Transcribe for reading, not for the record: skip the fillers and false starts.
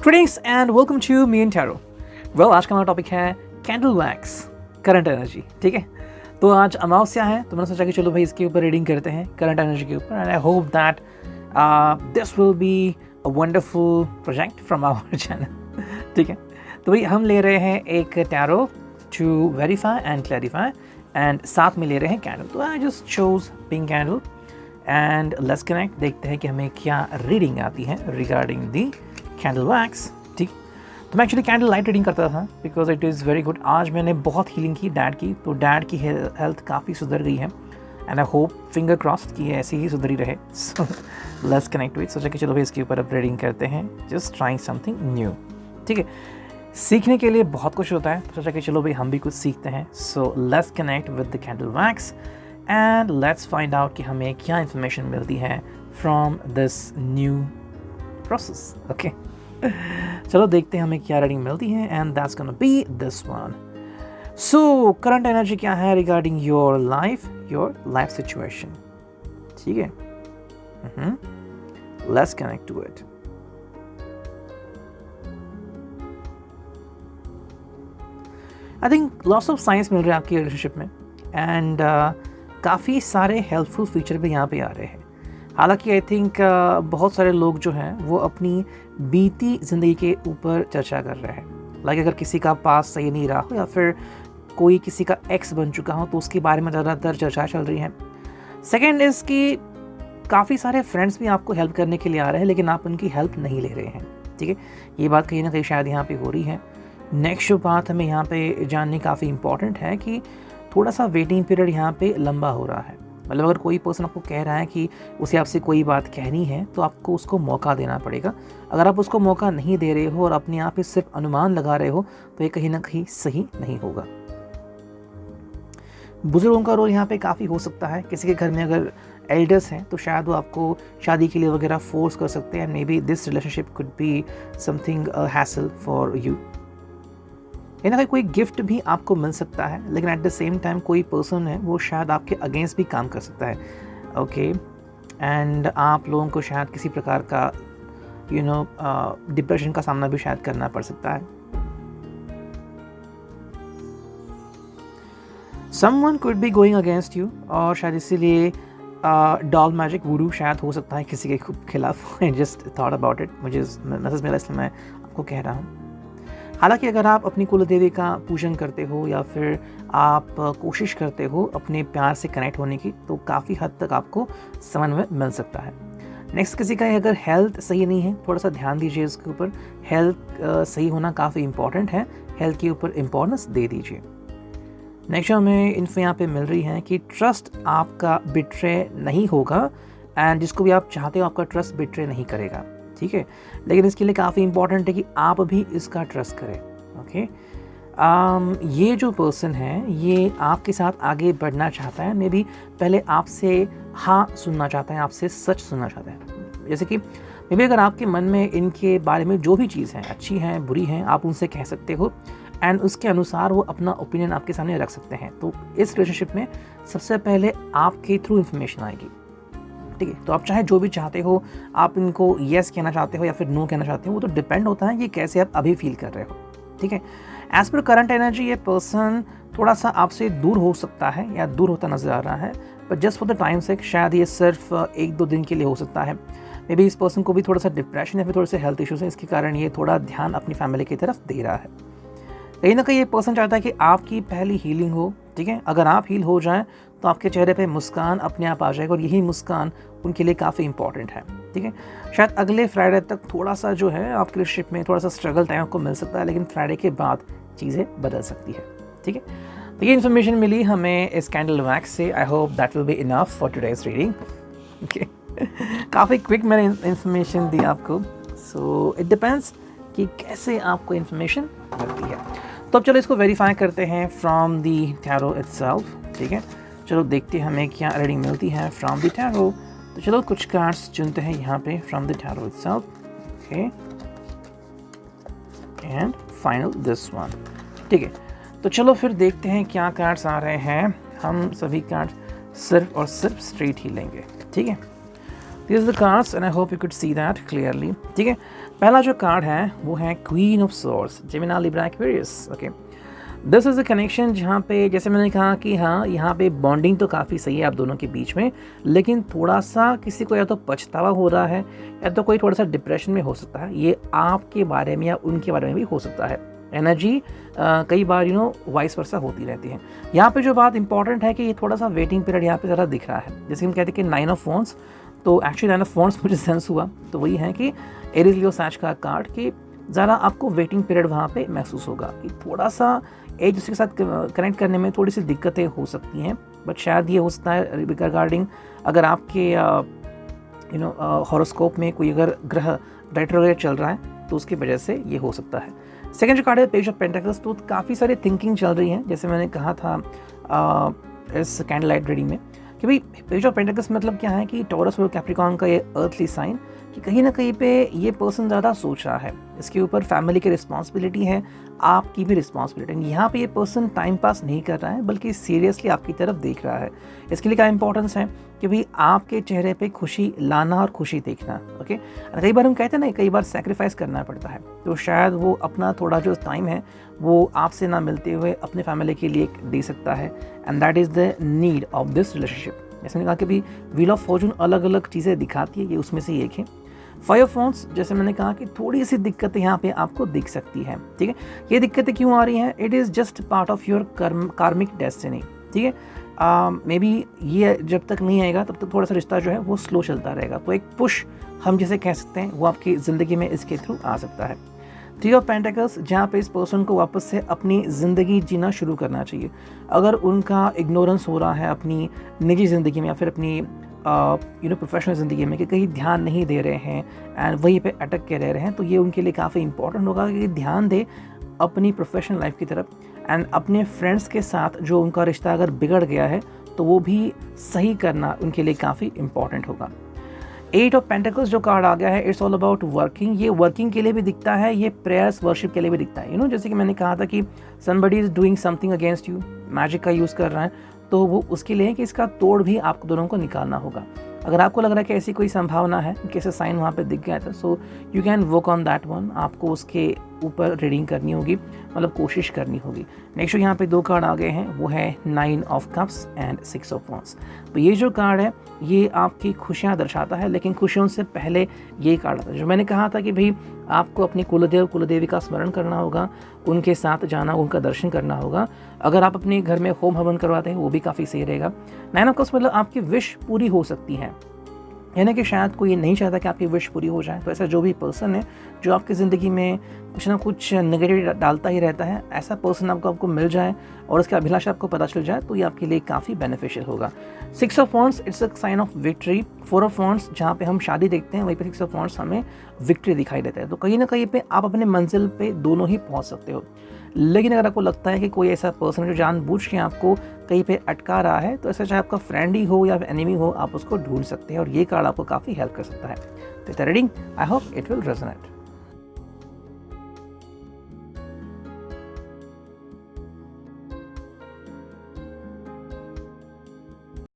Greetings and welcome to Me and Tarot. Well, आज का हमारा टॉपिक है कैंडल वैक्स, करंट एनर्जी. ठीक है, तो आज अमावस्या है तो मैंने सोचा कि चलो भाई इसके ऊपर रीडिंग करते हैं करंट एनर्जी के ऊपर. And I hope that this will be a wonderful project from our channel. ठीक है, तो भाई हम ले रहे हैं एक tarot to verify and clarify and साथ में ले रहे हैं कैंडल. तो I just chose pink candle and let's connect. देखते हैं कि हमें क्या रीडिंग आती है रिगार्डिंग दी कैंडल वैक्स. ठीक, तो मैं एक्चुअली कैंडल लाइट रीडिंग करता था because it is very good. आज मैंने बहुत हीलिंग की डैड की, तो डैड की हेल्थ काफ़ी सुधर गई है and I hope finger crossed कि ऐसी ही सुधरी रहे. सो लेट्स कनेक्ट विद. सोचा कि चलो भाई इसके ऊपर अब रीडिंग करते हैं, जस्ट ट्राइंग समथिंग न्यू. ठीक है, सीखने के लिए बहुत कुछ होता है, तो सोचा कि चलो भाई हम भी कुछ सीखते हैं. So let's connect with the candle wax and let's find out कि हमें क्या इन्फॉर्मेशन मिलती है from this new process. Okay, चलो देखते हैं हमें क्या रीडिंग मिलती है and that's gonna be this one. So current energy क्या है रिगार्डिंग योर लाइफ सिचुएशन. ठीक है, let's connect to it. I think lots of signs मिल रहे हैं आपकी रिलेशनशिप में एंड काफ़ी सारे हेल्पफुल फीचर भी यहाँ पे आ रहे हैं. हालांकि आई थिंक बहुत सारे लोग जो हैं वो अपनी बीती ज़िंदगी के ऊपर चर्चा कर रहे हैं. लाइक अगर किसी का पास सही नहीं रहा हो या फिर कोई किसी का एक्स बन चुका हो तो उसके बारे में ज़्यादातर चर्चा चल रही है. सेकेंड इज़ कि काफ़ी सारे फ्रेंड्स भी आपको हेल्प करने के लिए आ रहे हैं लेकिन आप उनकी हेल्प नहीं ले रहे हैं. ठीक है, ये बात कहीं ना कहीं शायद यहाँ पे हो रही है. नेक्स्ट जो बात हमें यहाँ पे जाननी काफ़ी इंपॉर्टेंट है कि थोड़ा सा वेटिंग पीरियड यहाँ पे लंबा हो रहा है. मतलब अगर कोई पर्सन आपको कह रहा है कि उसे आपसे कोई बात कहनी है तो आपको उसको मौका देना पड़ेगा. अगर आप उसको मौका नहीं दे रहे हो और अपने आप ही सिर्फ अनुमान लगा रहे हो तो ये कहीं ना कहीं सही नहीं होगा. बुजुर्गों का रोल यहाँ पे काफ़ी हो सकता है. किसी के घर में अगर एल्डर्स हैं तो शायद वो आपको शादी के लिए वगैरह फोर्स कर सकते हैं. May be this relationship could be something hassle for you. ना कोई गिफ्ट भी आपको मिल सकता है लेकिन एट द सेम टाइम कोई पर्सन है वो शायद आपके अगेंस्ट भी काम कर सकता है. ओके, एंड आप लोगों को शायद किसी प्रकार का डिप्रेशन का सामना भी शायद करना पड़ सकता है. Someone could be going against you और शायद इसीलिए डॉल मैजिक वुडू शायद हो सकता है किसी के खिलाफ. I just thought about it, मुझे मैसेज मिला इसलिए मैं आपको कह रहा हूँ. हालांकि अगर आप अपनी कुल देवी का पूजन करते हो या फिर आप कोशिश करते हो अपने प्यार से कनेक्ट होने की तो काफ़ी हद तक आपको समन्वय मिल सकता है. नेक्स्ट, किसी का अगर हेल्थ सही नहीं है थोड़ा सा ध्यान दीजिए इसके ऊपर. हेल्थ सही होना काफ़ी इंपॉर्टेंट है, हेल्थ के ऊपर इम्पोर्टेंस दे दीजिए. नेक्स्ट हमें इन्फो यहाँ पे मिल रही है कि ट्रस्ट आपका बिट्रे नहीं होगा एंड जिसको भी आप चाहते हो आपका ट्रस्ट बिट्रे नहीं करेगा. ठीक है, लेकिन इसके लिए काफ़ी इंपॉर्टेंट है कि आप भी इसका ट्रस्ट करें. ओके, ये जो पर्सन है ये आपके साथ आगे बढ़ना चाहता है. मे बी पहले आपसे हाँ सुनना चाहता है, आपसे सच सुनना चाहता है. जैसे कि मे बी अगर आपके मन में इनके बारे में जो भी चीज़ है अच्छी है बुरी है आप उनसे कह सकते हो एंड उसके अनुसार वो अपना ओपिनियन आपके सामने रख सकते हैं. तो इस रिलेशनशिप में सबसे पहले आपके थ्रू इन्फॉर्मेशन आएगी. ठीक है, तो आप चाहे जो भी चाहते हो, आप इनको येस कहना चाहते हो या फिर नो कहना चाहते हो, वो तो डिपेंड होता है कि कैसे आप अभी फील कर रहे हो. ठीक है, एज पर करंट एनर्जी ये पर्सन थोड़ा सा आपसे दूर हो सकता है या दूर होता नजर आ रहा है, but just for the time से शायद ये सिर्फ 1-2 दिन के लिए हो सकता है. मे बी इस पर्सन को भी थोड़ा सा डिप्रेशन या फिर थोड़े से हेल्थ इश्यूज है, इसके कारण ये थोड़ा ध्यान अपनी फैमिली की तरफ दे रहा है. कहीं ना कहीं ये पर्सन चाहता है कि आपकी पहली हीलिंग हो. ठीक है, अगर आप हील हो जाएं तो आपके चेहरे पे मुस्कान अपने आप आ जाएगा और यही मुस्कान उनके लिए काफ़ी इंपॉर्टेंट है. ठीक है, शायद अगले फ्राइडे तक थोड़ा सा जो है आपके रिलेशनशिप में थोड़ा सा स्ट्रगल टाइम आपको मिल सकता है लेकिन फ्राइडे के बाद चीज़ें बदल सकती है. ठीक है, तो ये इन्फॉर्मेशन मिली हमें इस कैंडल वैक्स से. आई hope that will be enough for today's reading. Okay, काफ़ी क्विक मैंने इन्फॉर्मेशन दी आपको. सो इट डिपेंड्स कि कैसे आपको इन्फॉर्मेशन मिलती है. तो अब चलो इसको वेरीफाई करते हैं फ्रॉम दी टैरो इटसेल्फ. ठीक है, चलो देखते हैं हमें क्या रीडिंग मिलती है फ्रॉम द टैरो. तो चलो कुछ कार्ड्स चुनते हैं यहाँ पे from the tarot itself. Okay, and final this one. ठीक है, तो चलो फिर देखते हैं क्या कार्ड्स आ रहे हैं. हम सभी कार्ड्स सिर्फ और सिर्फ स्ट्रेट ही लेंगे. ठीक है, this is the cards and I hope you could see that clearly. ठीक है, पहला जो कार्ड है वो है queen of swords, Gemini, Libra, Aquarius. Okay, this is a connection जहाँ पे जैसे मैंने कहा कि हाँ, यहाँ पे बॉन्डिंग तो काफ़ी सही है आप दोनों के बीच में, लेकिन थोड़ा सा किसी को या तो पछतावा हो रहा है या तो कोई थोड़ा सा डिप्रेशन में हो सकता है। ये आपके बारे में या उनके बारे में भी हो सकता है। एनर्जी कई बार वाइस वर्सा होती रहती है। यहाँ पे जो बात इंपॉर्टेंट है कि ये थोड़ा सा वेटिंग पीरियड यहाँ पे ज़रा दिख रहा है। जैसे हम कहते हैं कि 9 ऑफ वॉन्ड्स, तो एक्चुअली 9 ऑफ वॉन्ड्स मुझे सेंस हुआ तो वही है कि एरीज, लियो, सैज का कार्ड कि ज़रा आपको वेटिंग पीरियड वहाँ पे महसूस होगा कि थोड़ा सा एक दूसरे के साथ कनेक्ट करने में थोड़ी सी दिक्कतें हो सकती हैं। बट शायद ये हो सकता है रिगार्डिंग अगर आपके हॉरोस्कोप में कोई अगर ग्रह रेट्रोग्रेड चल रहा है तो उसकी वजह से ये हो सकता है। सेकंड जो कार्ड है पेज ऑफ पेंटिकल्स, तो काफ़ी सारी थिंकिंग चल रही है। जैसे मैंने कहा था इस कैंडल लाइट रीडिंग में कि भाई पेज ऑफ पेंटिकल्स मतलब क्या है कि टॉरस और कैप्रिकॉर्न का ये अर्थली साइन कि कहीं ना कहीं पे ये पर्सन ज़्यादा सोच रहा है, इसके ऊपर फैमिली की रिस्पॉन्सिबिलिटी है, आपकी भी रिस्पॉन्सिबिलिटी है। यहाँ पे ये पर्सन टाइम पास नहीं कर रहा है बल्कि सीरियसली आपकी तरफ देख रहा है। इसके लिए क्या इंपॉर्टेंस है कि भाई आपके चेहरे पे खुशी लाना और खुशी देखना। ओके, कई बार हम कहते हैं ना, कई बार सेक्रीफाइस करना पड़ता है, तो शायद वो अपना थोड़ा जो टाइम है वो आपसे ना मिलते हुए अपने फैमिली के लिए दे सकता है, and that is the need of this relationship. जैसे मैंने कहा कि भाई व्हील ऑफ फॉर्चून अलग अलग चीज़ें दिखाती है, ये उसमें से एक है। 5 ऑफ वॉन्ड्स, जैसे मैंने कहा कि थोड़ी सी दिक्कतें यहाँ पे आपको दिख सकती है। ठीक है, ये दिक्कतें क्यों आ रही हैं? It is just part of your कार्मिक डेस्टिनी। ठीक है, मे बी ये जब तक नहीं आएगा तब तक थोड़ा सा रिश्ता जो है वो स्लो चलता रहेगा, तो एक पुश हम जिसे कह सकते हैं वो आपकी ज़िंदगी में इसके थ्रू आ सकता है। 3 ऑफ पेंटिकल्स, जहाँ पे इस पर्सन को वापस से अपनी ज़िंदगी जीना शुरू करना चाहिए। अगर उनका इग्नोरेंस हो रहा है अपनी निजी ज़िंदगी में या फिर अपनी प्रोफेशनल ज़िंदगी में कि कहीं ध्यान नहीं दे रहे हैं एंड वहीं पे अटक के रह रहे हैं, तो ये उनके लिए काफ़ी इंपॉर्टेंट होगा कि ध्यान दे अपनी प्रोफेशनल लाइफ की तरफ, एंड अपने फ्रेंड्स के साथ जो उनका रिश्ता अगर बिगड़ गया है तो वो भी सही करना उनके लिए काफ़ी इंपॉर्टेंट होगा। 8 ऑफ पेंटिकल्स जो कार्ड आ गया है, इट्स ऑल अबाउट वर्किंग। ये वर्किंग के लिए भी दिखता है, ये प्रेयर्स वर्शिप के लिए भी दिखता है। जैसे कि मैंने कहा था कि somebody is doing something against you, magic का यूज़ कर रहा है, तो वो उसके लिए है कि इसका तोड़ भी आपको दोनों को निकालना होगा। अगर आपको लग रहा है कि ऐसी कोई संभावना है कि ऐसा साइन वहाँ पे दिख गया था, so you can work on that one. आपको उसके ऊपर रीडिंग करनी होगी, मतलब कोशिश करनी होगी। नेक्स्ट यहाँ पे 2 कार्ड आ गए हैं, वो है 9 of cups and 6 of wands. तो ये जो कार्ड है ये आपकी खुशियाँ दर्शाता है, लेकिन खुशियों से पहले ये कार्ड आता है जो मैंने कहा था कि भाई आपको अपनी कुलदेव कुलदेवी का स्मरण करना होगा, उनके साथ जाना, उनका दर्शन करना होगा। अगर आप अपने घर में होम हवन करवाते हैं वो भी काफ़ी सही रहेगा। 9 ऑफ कप्स मतलब आपकी विश पूरी हो सकती है, यानी कि शायद कोई ये नहीं चाहता कि आपकी विश पूरी हो जाए। तो ऐसा जो भी पर्सन है जो आपकी ज़िंदगी में कुछ ना कुछ नेगेटिव डालता ही रहता है, ऐसा पर्सन आपको मिल जाए और उसकी अभिलाषा आपको पता चल जाए तो ये आपके लिए काफ़ी बेनिफिशियल होगा। 6 of wands, it's a sign of victory. 4 of wands, जहाँ पे हम शादी देखते हैं वहीं पे 6 ऑफ वॉन्ड्स हमें विक्ट्री दिखाई देता है। तो कहीं ना कहीं पे आप अपने मंजिल पे दोनों ही पहुँच सकते हो। लेकिन अगर आपको लगता है कि कोई ऐसा पर्सन जो जानबूझ के आपको कहीं पे अटका रहा है, तो ऐसा चाहे आपका फ्रेंड ही हो या एनिमी हो, आप उसको ढूंढ सकते हैं और ये कार्ड आपको काफ़ी हेल्प कर सकता है। तो reading, I hope it will resonate.